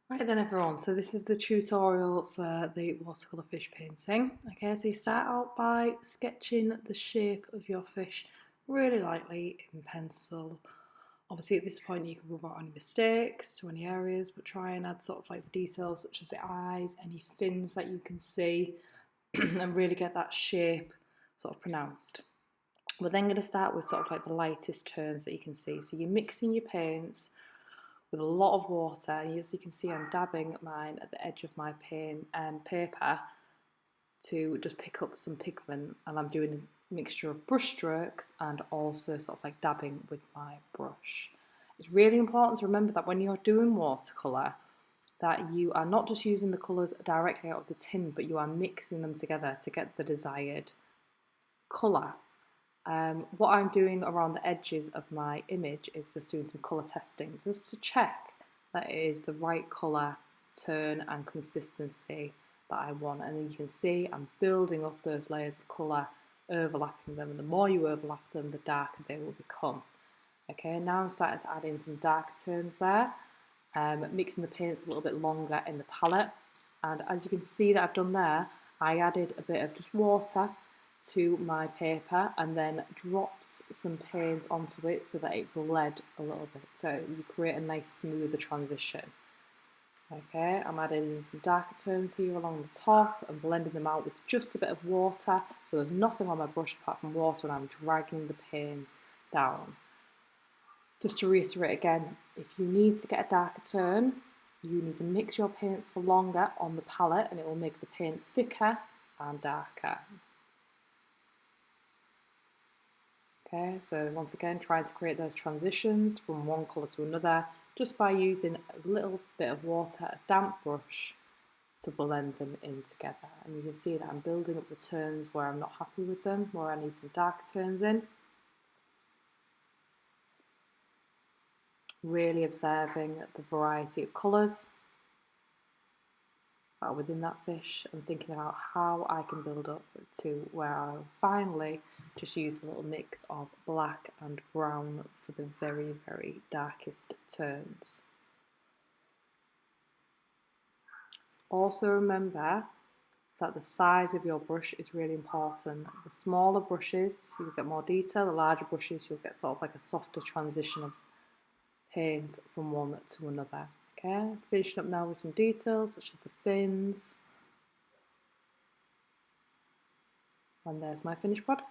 Right then everyone, so this is the tutorial for the watercolour fish painting. Okay, so you start out by sketching the shape of your fish really lightly in pencil. Obviously at this point you can rub out any mistakes to any areas, but try and add sort of like the details such as the eyes, any fins that you can see and really get that shape sort of pronounced. We're then going to start with sort of like the lightest tones that you can see. So you're mixing your paints with a lot of water, and as you can see I'm dabbing mine at the edge of my paper to just pick up some pigment, and I'm doing a mixture of brush strokes and also sort of like dabbing with my brush. It's really important to remember that when you're doing watercolour that you are not just using the colours directly out of the tin, but you are mixing them together to get the desired colour. What I'm doing around the edges of my image is just doing some colour testing, just to check that it is the right colour, turn and consistency that I want. And you can see I'm building up those layers of colour, overlapping them, and the more you overlap them, the darker they will become. Okay, now I'm starting to add in some darker tones there, mixing the paints a little bit longer in the palette. And as you can see that I've done there, I added a bit of just water to my paper and then dropped some paint onto it so that it bled a little bit, so you create a nice smoother transition. Okay, I'm adding in some darker tones here along the top and blending them out with just a bit of water, so there's nothing on my brush apart from water, and I'm dragging the paint down. Just to reiterate again, if you need to get a darker tone, you need to mix your paints for longer on the palette and it will make the paint thicker and darker. Okay, so once again, trying to create those transitions from one colour to another just by using a little bit of water, a damp brush to blend them in together. And you can see that I'm building up the tones where I'm not happy with them, where I need some darker tones in. Really observing the variety of colours that are within that fish and thinking about how I can build up to where I'll finally just use a little mix of black and brown for the very, very darkest tones. Also remember that the size of your brush is really important. The smaller brushes, you'll get more detail. The larger brushes, you'll get sort of like a softer transition of paint from one to another. Okay, finishing up now with some details such as the fins. And there's my finished product.